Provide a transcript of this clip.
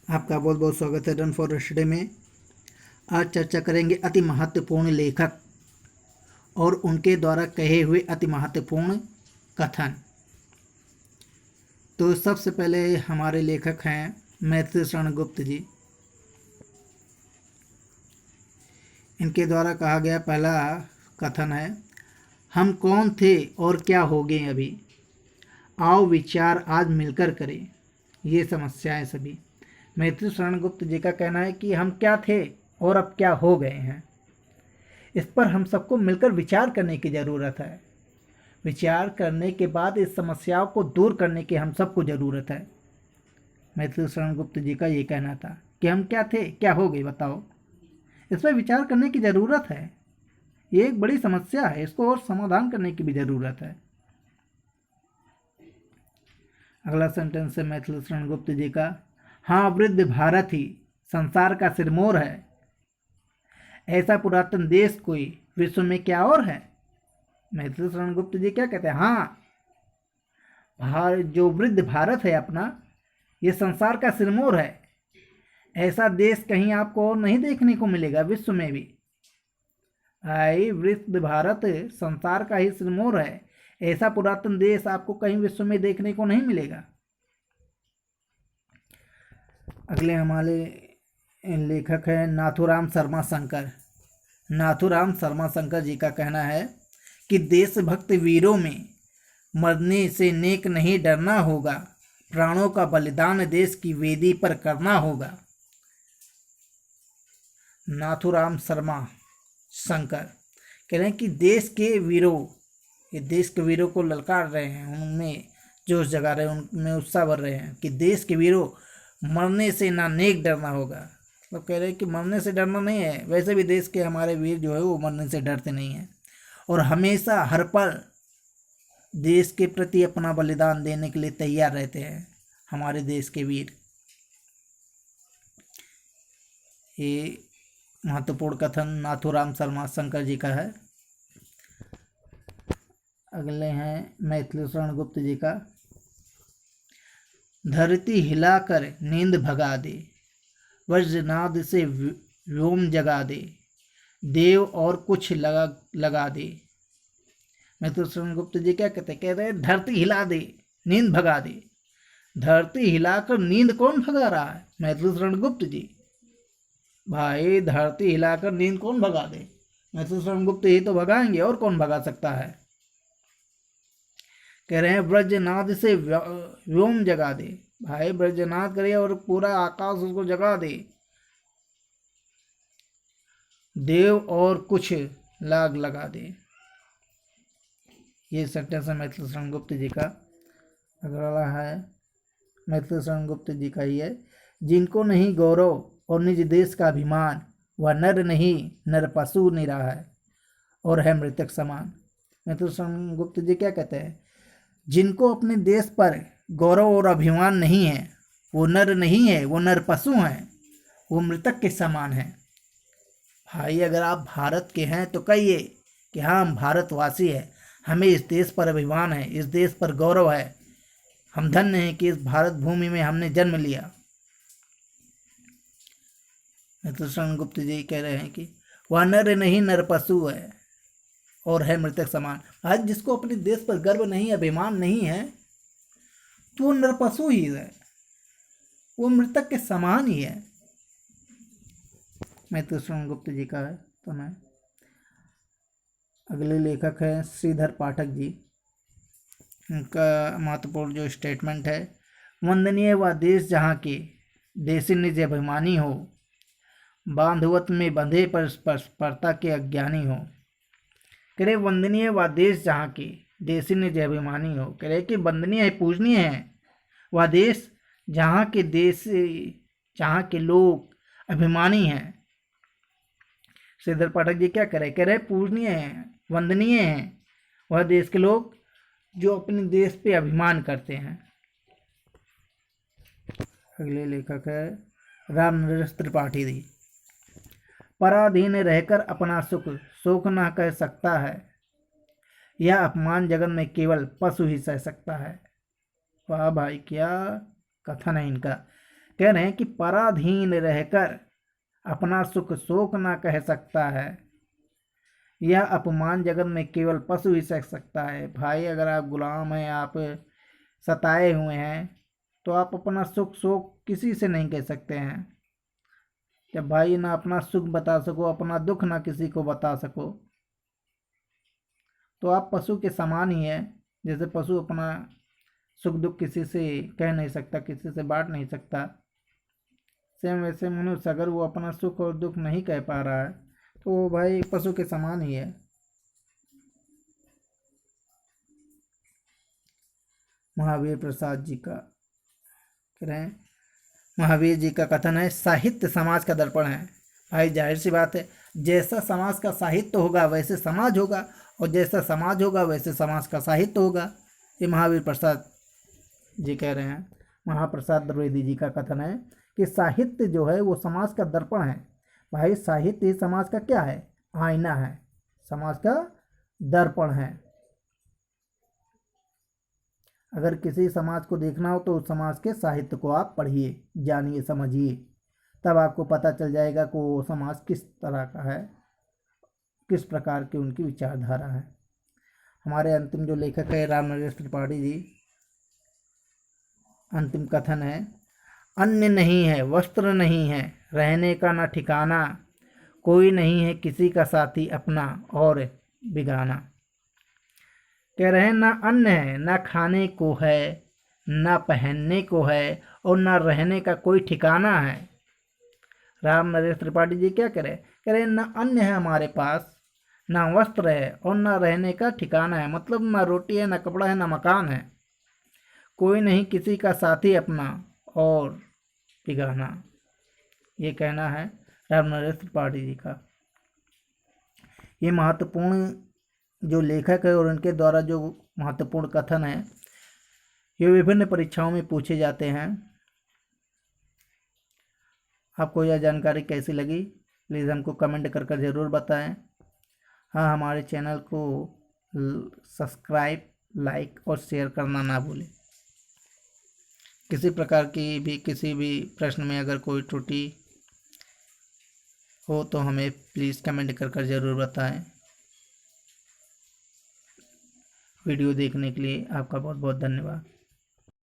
आपका बहुत बहुत स्वागत है रन फॉर स्टडी में। आज चर्चा करेंगे अति महत्वपूर्ण लेखक और उनके द्वारा कहे हुए अति महत्वपूर्ण कथन। तो सबसे पहले हमारे लेखक हैं मैथिली शरण गुप्त जी। इनके द्वारा कहा गया पहला कथन है, हम कौन थे और क्या हो गए अभी, आओ विचार आज मिलकर करें ये समस्याएं सभी। मैथिली शरण गुप्त जी का कहना है कि हम क्या थे और अब क्या हो गए हैं, इस पर हम सबको मिलकर विचार करने की ज़रूरत है। विचार करने के बाद इस समस्याओं को दूर करने की हम सबको ज़रूरत है। मैथिली शरण गुप्त जी का ये कहना था कि हम क्या थे क्या हो गए बताओ, इस पर विचार करने की ज़रूरत है। ये एक बड़ी समस्या है, इसको और समाधान करने की भी ज़रूरत है। अगला सेंटेंस है मैथिली शरण गुप्त जी का, हाँ वृद्ध भारत ही संसार का सिरमौर है, ऐसा पुरातन देश कोई विश्व में क्या और है। मैथिली शरण गुप्त जी क्या कहते हैं, हाँ जो वृद्ध भारत है अपना, ये संसार का सिरमौर है, ऐसा देश कहीं आपको और नहीं देखने को मिलेगा विश्व में भी। वृद्ध भारत संसार का ही सिरमौर है, ऐसा पुरातन देश आपको कहीं विश्व में देखने को नहीं मिलेगा। अगले हमारे लेखक हैं नाथूराम शर्मा शंकर। नाथूराम शर्मा शंकर जी का कहना है कि देशभक्त वीरों में मरने से नेक नहीं डरना होगा, प्राणों का बलिदान देश की वेदी पर करना होगा। नाथूराम शर्मा शंकर कह रहे हैं कि देश के वीरों, ये देश के वीरों को ललकार रहे हैं, उनमें जोश जगा रहे हैं, उनमें उत्साह भर रहे हैं कि देश के वीरों मरने से ना नेक डरना होगा। मतलब कह रहे हैं कि मरने से डरना नहीं है, वैसे भी देश के हमारे वीर जो है वो मरने से डरते नहीं हैं और हमेशा हर पल देश के प्रति अपना बलिदान देने के लिए तैयार रहते हैं हमारे देश के वीर। ये महत्वपूर्ण कथन नाथूराम शर्मा शंकर जी का है। अगले हैं मैथिली शरण गुप्त जी का, धरती हिलाकर नींद भगा दे, वज्रनाद से व्योम जगा दे, देव और कुछ लगा दे। मैथिली शरण गुप्त जी क्या कहते हैं, कह रहे हैं धरती हिला दे नींद भगा दे। धरती हिलाकर नींद कौन भगा रहा है, मैथिली शरण गुप्त जी। भाई धरती हिलाकर नींद कौन भगा दे, मैथिली शरण गुप्त ही तो भगाएंगे, और कौन भगा सकता है। कह रहे हैं ब्रजनाद से व्योम जगा दे, भाई ब्रजनाद करे और पूरा आकाश उसको जगा दे। देव और कुछ लगा दे। ये सेंटेंस है मैथिली शरण गुप्त जी का। अगला है मैथिली शरण गुप्त जी का ही है, जिनको नहीं गौरव और निज देश का अभिमान, वह नर नहीं नर पशु निरा है और है मृतक समान। मैथिली शरण गुप्त जी क्या कहते हैं, जिनको अपने देश पर गौरव और अभिमान नहीं है, वो नर नहीं है, वो नर पशु हैं, वो मृतक के समान हैं। भाई अगर आप भारत के हैं तो कहिए कि हाँ हम भारतवासी हैं, हमें इस देश पर अभिमान है, इस देश पर गौरव है, हम धन्य हैं कि इस भारत भूमि में हमने जन्म लिया। मैथिली शरण गुप्त जी कह रहे हैं कि वह नर नहीं नर पशु है और है मृतक समान। आज जिसको अपने देश पर गर्व नहीं, अभिमान नहीं है, तो वो नर पशु ही है, वो मृतक के समान ही है। मैथिली शरण गुप्त जी का है। तो मैं अगले लेखक हैं श्रीधर पाठक जी। उनका महत्वपूर्ण जो स्टेटमेंट है, वंदनीय वह देश जहाँ के देशी निज अभिमानी हो, बांधवत में बंधे पर स्पर्धा के अज्ञानी हो। कह रहे वंदनीय वह देश जहाँ के देशी निज अभिमानी हो, कह रहे कि वंदनीय है, पूजनीय है वह देश जहाँ के जहाँ के लोग अभिमानी हैं। श्रीधर पाठक जी क्या कह रहे पूजनीय हैं, वंदनीय हैं वह देश के लोग जो अपने देश पे अभिमान करते हैं। अगले लेखक है राम नरेश त्रिपाठी जी। पराधीन रहकर अपना सुख शोक न कह सकता है, यह अपमान जगत में केवल पशु ही सह सकता है। वाह भाई क्या कथन है इनका। कह रहे हैं कि पराधीन रहकर अपना सुख शोक ना कह सकता है, यह अपमान जगत में केवल पशु ही सह सकता है। भाई अगर आप गुलाम हैं, आप सताए हुए हैं, तो आप अपना सुख शोक किसी से नहीं कह सकते हैं। जब भाई ना अपना सुख बता सको, अपना दुख ना किसी को बता सको, तो आप पशु के समान ही है। जैसे पशु अपना सुख दुख किसी से कह नहीं सकता, किसी से बांट नहीं सकता, सेम वैसे मनुष्य अगर वो अपना सुख और दुख नहीं कह पा रहा है, तो वो भाई पशु के समान ही है। महावीर प्रसाद जी का कह रहे हैं, महावीर जी का कथन है, साहित्य समाज का दर्पण है। भाई जाहिर सी बात है, जैसा समाज का साहित्य होगा वैसे समाज होगा, और जैसा समाज होगा वैसे समाज का साहित्य होगा। ये महावीर प्रसाद जी कह रहे हैं। महाप्रसाद द्विवेदी जी का कथन है कि साहित्य जो है वो समाज का दर्पण है। भाई साहित्य ही समाज का क्या है? आईना है, समाज का दर्पण है। अगर किसी समाज को देखना हो तो उस समाज के साहित्य को आप पढ़िए, जानिए, समझिए, तब आपको पता चल जाएगा कि वो समाज किस तरह का है, किस प्रकार की उनकी विचारधारा है। हमारे अंतिम जो लेखक है राम नरेश त्रिपाठी जी, अंतिम कथन है, अन्न नहीं है, वस्त्र नहीं है, रहने का ना ठिकाना, कोई नहीं है किसी का साथी अपना और बिगाना। कह रहे हैं ना अन्न है, ना खाने को है, ना पहनने को है, और ना रहने का कोई ठिकाना है। राम नरेश त्रिपाठी जी क्या कह रहे हैं ना अन्न है हमारे पास, ना वस्त्र है, और ना रहने का ठिकाना है। मतलब ना रोटी है, ना कपड़ा है, ना मकान है, कोई नहीं किसी का साथी अपना और बिगाना। ये कहना है राम नरेश त्रिपाठी जी का। ये महत्वपूर्ण जो लेखक है और उनके द्वारा जो महत्वपूर्ण कथन है, ये विभिन्न परीक्षाओं में पूछे जाते हैं। आपको यह जानकारी कैसी लगी प्लीज़ हमको कमेंट कर कर ज़रूर बताएं। हाँ, हमारे चैनल को सब्सक्राइब, लाइक और शेयर करना ना भूलें। किसी प्रकार की भी किसी भी प्रश्न में अगर कोई त्रुटि हो तो हमें प्लीज़ कमेंट कर कर ज़रूर बताएं। वीडियो देखने के लिए आपका बहुत बहुत धन्यवाद।